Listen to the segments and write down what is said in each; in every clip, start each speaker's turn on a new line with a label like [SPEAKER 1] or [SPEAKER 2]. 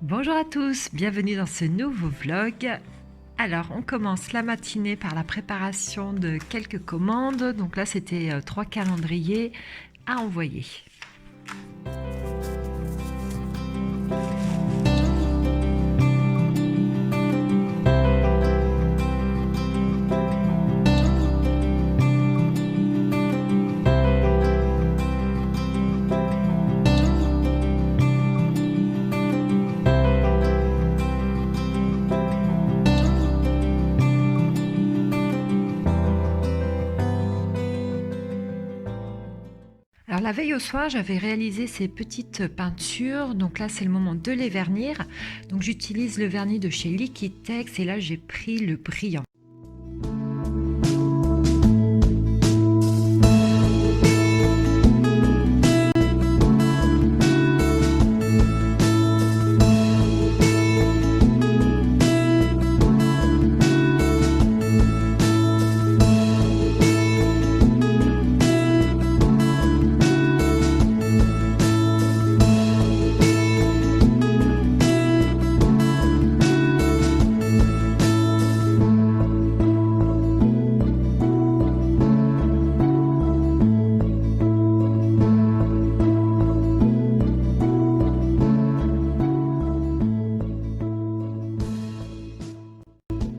[SPEAKER 1] Bonjour à tous, bienvenue dans ce nouveau vlog. Alors, on commence la matinée par la préparation de quelques commandes. Donc là, c'était 3 calendriers à envoyer. Alors la veille au soir, j'avais réalisé ces petites peintures. Donc là, c'est le moment de les vernir. Donc j'utilise le vernis de chez Liquitex et là, j'ai pris le brillant.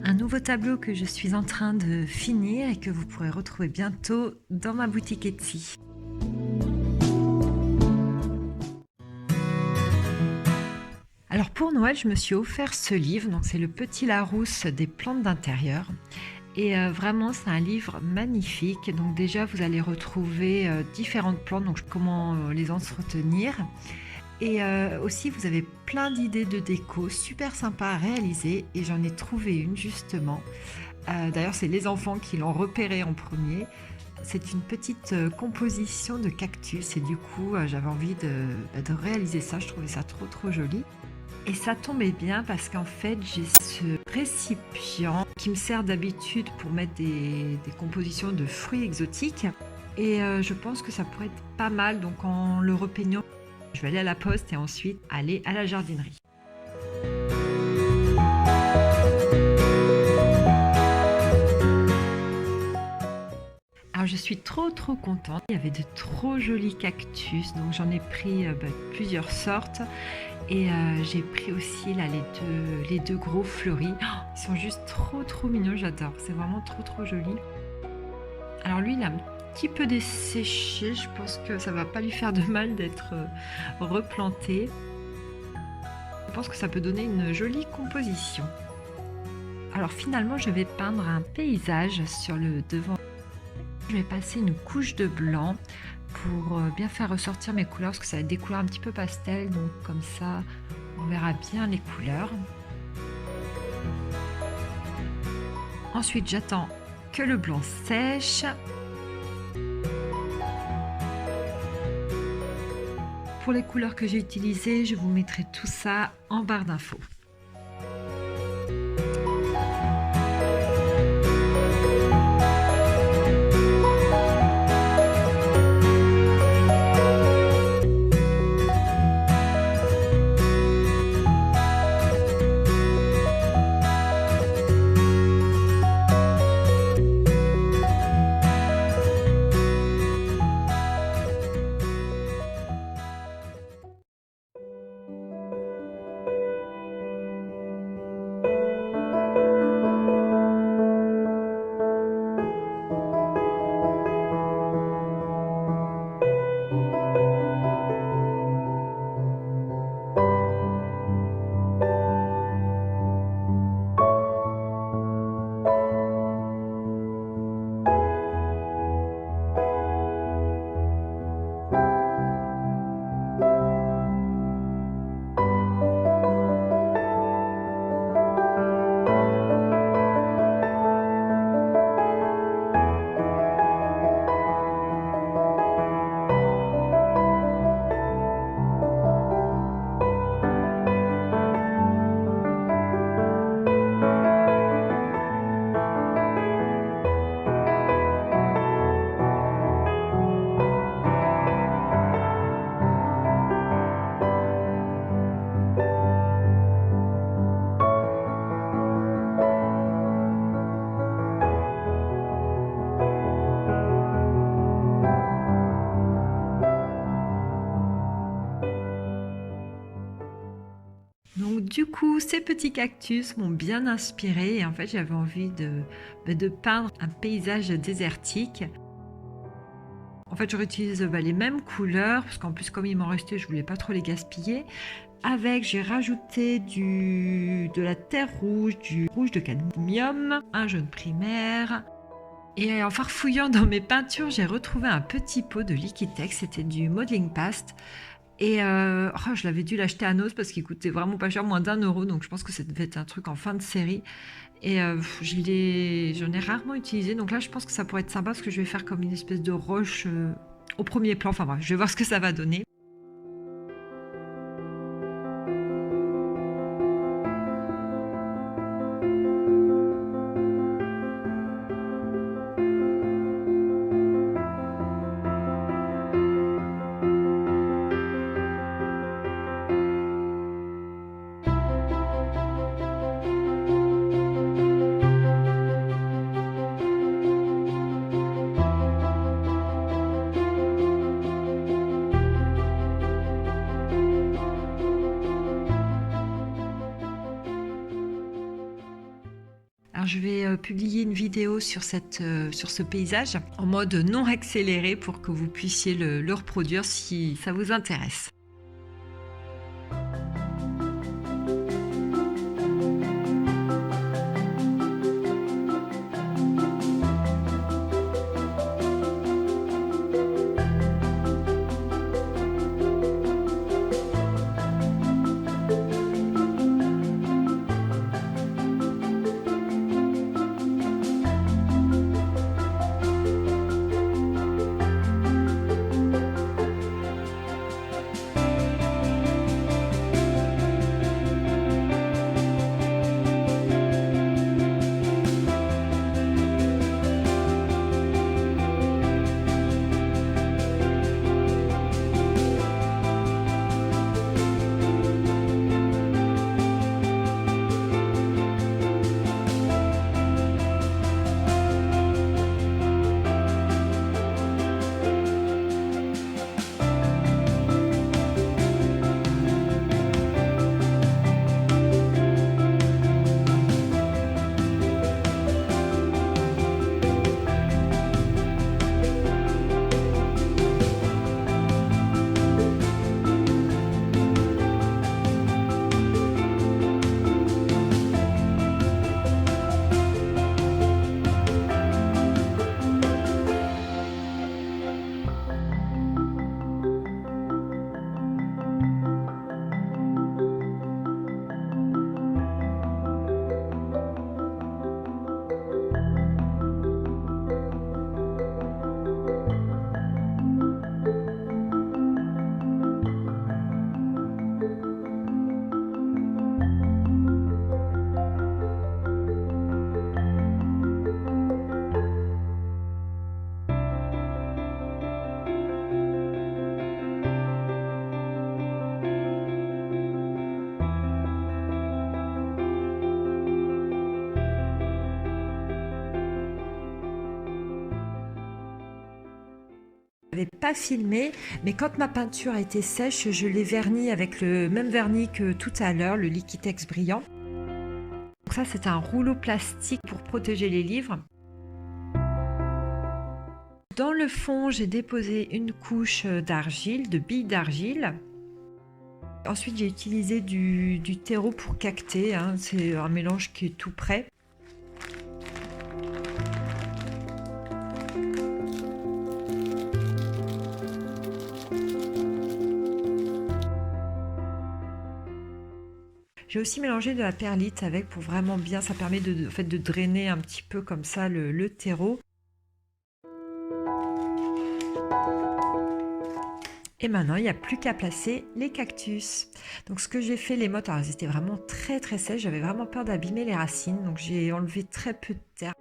[SPEAKER 1] Un nouveau tableau que je suis en train de finir et que vous pourrez retrouver bientôt dans ma boutique Etsy. Alors pour Noël, je me suis offert ce livre, donc c'est le Petit Larousse des plantes d'intérieur. Et vraiment, c'est un livre magnifique. Donc déjà, vous allez retrouver différentes plantes, donc comment les entretenir. Et aussi, vous avez plein d'idées de déco super sympa à réaliser. Et j'en ai trouvé une justement. D'ailleurs, c'est les enfants qui l'ont repérée en premier. C'est une petite composition de cactus. Et du coup, j'avais envie de réaliser ça. Je trouvais ça trop joli. Et ça tombait bien parce qu'en fait, j'ai ce récipient qui me sert d'habitude pour mettre des compositions de fruits exotiques. Et je pense que ça pourrait être pas mal. Donc en le repeignant, je vais aller à la poste et ensuite aller à la jardinerie. Alors je suis trop contente. Il y avait de trop jolis cactus. Donc j'en ai pris plusieurs sortes. Et j'ai pris aussi là les deux gros fleuris. Oh, ils sont juste trop mignons, j'adore. C'est vraiment trop joli. Alors lui, il a un petit peu desséché. Je pense que ça va pas lui faire de mal d'être replanté. Je pense que ça peut donner une jolie composition. Alors finalement, je vais peindre un paysage sur le devant. Je vais passer une couche de blanc pour bien faire ressortir mes couleurs parce que ça va être des couleurs un petit peu pastel, donc comme ça on verra bien les couleurs. Ensuite j'attends que le blanc sèche. Pour les couleurs que j'ai utilisées, je vous mettrai tout ça en barre d'infos. Donc du coup, ces petits cactus m'ont bien inspirée et en fait, j'avais envie de peindre un paysage désertique. En fait, je réutilise les mêmes couleurs parce qu'en plus, comme il m'en restait, je voulais pas trop les gaspiller. Avec, j'ai rajouté de la terre rouge, du rouge de cadmium, un jaune primaire. Et en farfouillant dans mes peintures, j'ai retrouvé un petit pot de Liquitex, c'était du modeling paste. Et je l'avais dû l'acheter à Noz parce qu'il coûtait vraiment pas cher, moins d'1 euro, donc je pense que ça devait être un truc en fin de série. Et j'en ai rarement utilisé, donc là je pense que ça pourrait être sympa parce que je vais faire comme une espèce de roche au premier plan. Enfin bref, je vais voir ce que ça va donner. Alors je vais publier une vidéo sur ce paysage en mode non accéléré pour que vous puissiez le reproduire si ça vous intéresse. Je n'avais pas filmé, mais quand ma peinture a été sèche, je l'ai vernie avec le même vernis que tout à l'heure, le Liquitex brillant. Donc ça, c'est un rouleau plastique pour protéger les livres. Dans le fond, j'ai déposé une couche d'argile, de billes d'argile. Ensuite, j'ai utilisé du terreau pour cacter, hein. C'est un mélange qui est tout prêt. J'ai aussi mélangé de la perlite avec pour vraiment bien, ça permet en fait, de drainer un petit peu comme ça le terreau. Et maintenant, il n'y a plus qu'à placer les cactus. Donc ce que j'ai fait, les mottes, alors elles étaient vraiment très très sèches, j'avais vraiment peur d'abîmer les racines, donc j'ai enlevé très peu de terre.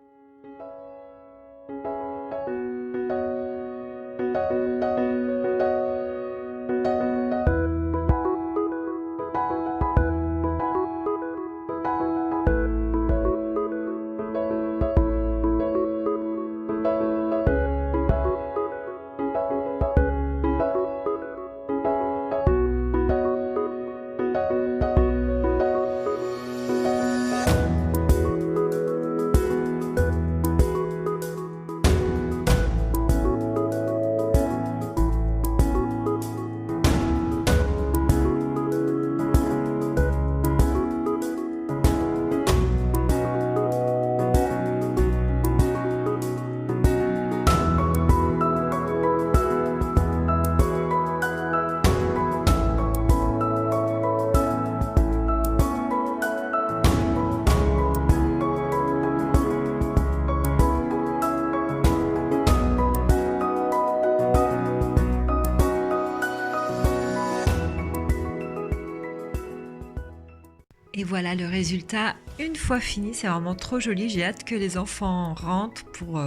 [SPEAKER 1] Et voilà le résultat une fois fini, c'est vraiment trop joli. J'ai hâte que les enfants rentrent pour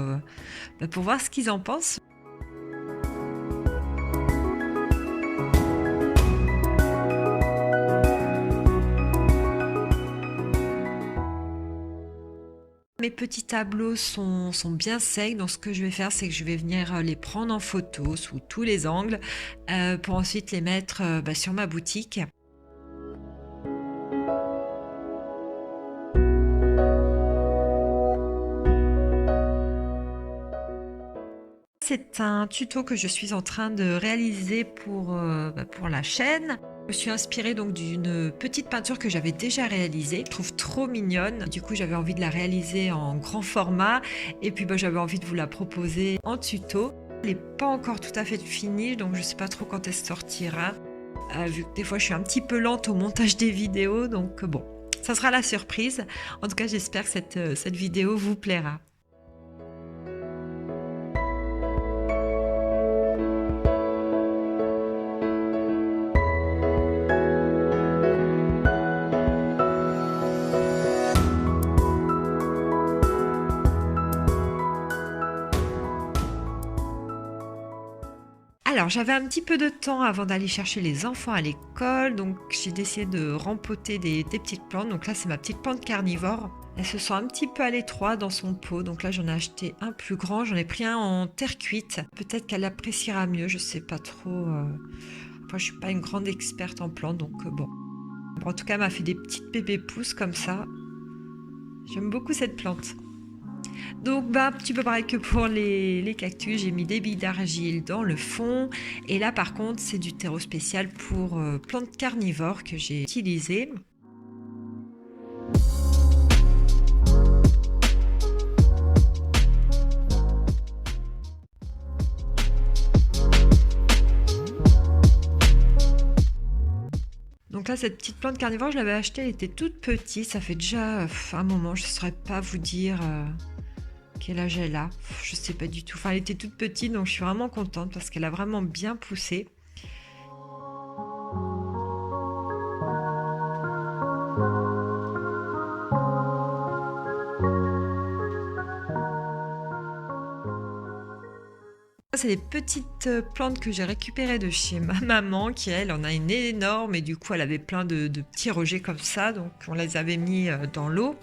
[SPEAKER 1] voir ce qu'ils en pensent. Mes petits tableaux sont bien secs, donc ce que je vais faire, c'est que je vais venir, les prendre en photo sous tous les angles, pour ensuite les mettre, sur ma boutique. C'est un tuto que je suis en train de réaliser pour la chaîne. Je me suis inspirée donc d'une petite peinture que j'avais déjà réalisée. Je trouve trop mignonne. Du coup, j'avais envie de la réaliser en grand format et puis, j'avais envie de vous la proposer en tuto. Elle n'est pas encore tout à fait finie, donc je sais pas trop quand elle sortira. Vu que des fois je suis un petit peu lente au montage des vidéos, donc bon, ça sera la surprise. En tout cas, j'espère que cette vidéo vous plaira. Alors, j'avais un petit peu de temps avant d'aller chercher les enfants à l'école, donc j'ai décidé de rempoter des petites plantes. Donc là, c'est ma petite plante carnivore. Elle se sent un petit peu à l'étroit dans son pot, donc là, j'en ai acheté un plus grand. J'en ai pris un en terre cuite. Peut-être qu'elle appréciera mieux, je sais pas trop. Enfin, je suis pas une grande experte en plantes, donc bon. En tout cas, elle m'a fait des petites bébés pousses comme ça. J'aime beaucoup cette plante. Donc, un petit peu pareil que pour les cactus, j'ai mis des billes d'argile dans le fond. Et là, par contre, c'est du terreau spécial pour plantes carnivores que j'ai utilisé. Donc là, cette petite plante carnivore, je l'avais achetée, elle était toute petite. Ça fait déjà un moment, je ne saurais pas vous dire quel âge elle a. Je ne sais pas du tout. Enfin, elle était toute petite, donc je suis vraiment contente parce qu'elle a vraiment bien poussé. C'est des petites plantes que j'ai récupérées de chez ma maman qui, elle, en a une énorme et du coup, elle avait plein de petits rejets comme ça, donc on les avait mis dans l'eau.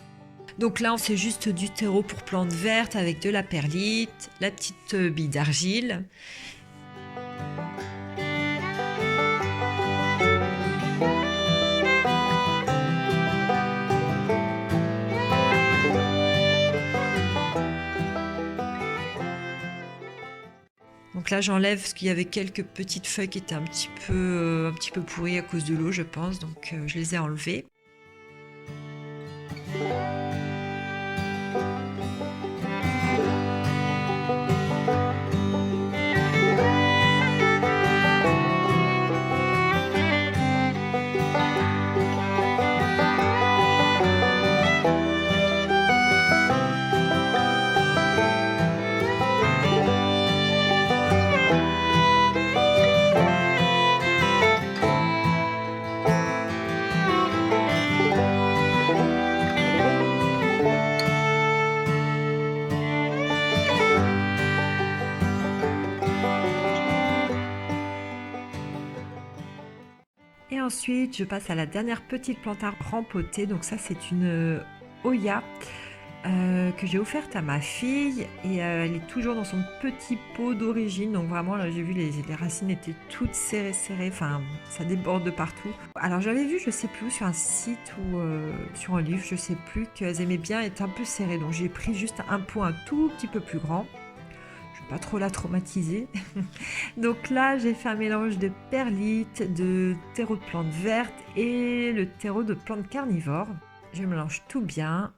[SPEAKER 1] Donc là, c'est juste du terreau pour plantes vertes avec de la perlite, la petite bille d'argile. Donc là, j'enlève parce qu'il y avait quelques petites feuilles qui étaient un petit peu pourries à cause de l'eau, je pense. Donc je les ai enlevées. Et ensuite, je passe à la dernière petite plante à rempoter. Donc ça, c'est une Oya que j'ai offerte à ma fille. Et elle est toujours dans son petit pot d'origine. Donc vraiment, là, j'ai vu les racines étaient toutes serrées, serrées. Enfin, ça déborde de partout. Alors j'avais vu, je sais plus où, sur un site ou sur un livre, je sais plus, qu'elles aimaient bien être un peu serrées. Donc j'ai pris juste un pot un tout petit peu plus grand. Pas trop la traumatiser. Donc là, j'ai fait un mélange de perlite, de terreau de plantes vertes et le terreau de plantes carnivores. Je mélange tout bien.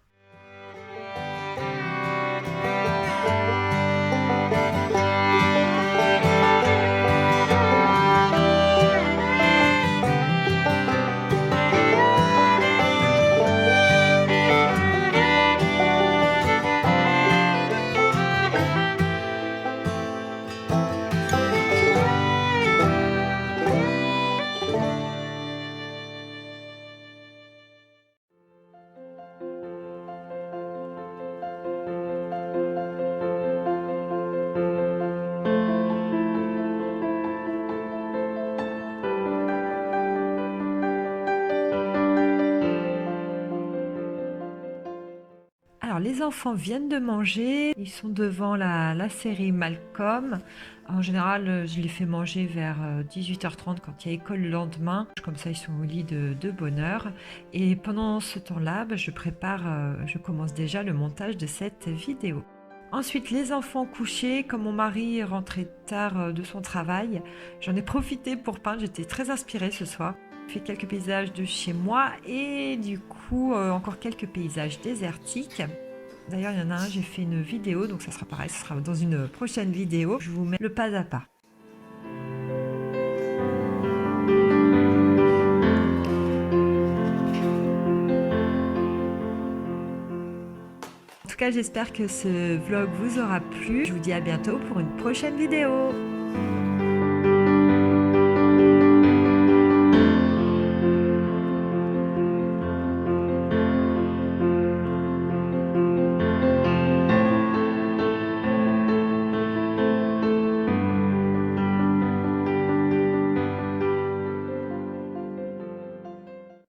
[SPEAKER 1] Alors les enfants viennent de manger, ils sont devant la série Malcolm. En général, je les fais manger vers 18h30 quand il y a école le lendemain. Comme ça, ils sont au lit de bonne heure. Et pendant ce temps-là, je commence déjà le montage de cette vidéo. Ensuite, les enfants couchés, comme mon mari est rentré tard de son travail, j'en ai profité pour peindre. J'étais très inspirée ce soir. J'ai fait quelques paysages de chez moi et du coup, encore quelques paysages désertiques. D'ailleurs, il y en a un, j'ai fait une vidéo, donc ça sera pareil, ça sera dans une prochaine vidéo. Je vous mets le pas à pas. En tout cas, j'espère que ce vlog vous aura plu. Je vous dis à bientôt pour une prochaine vidéo.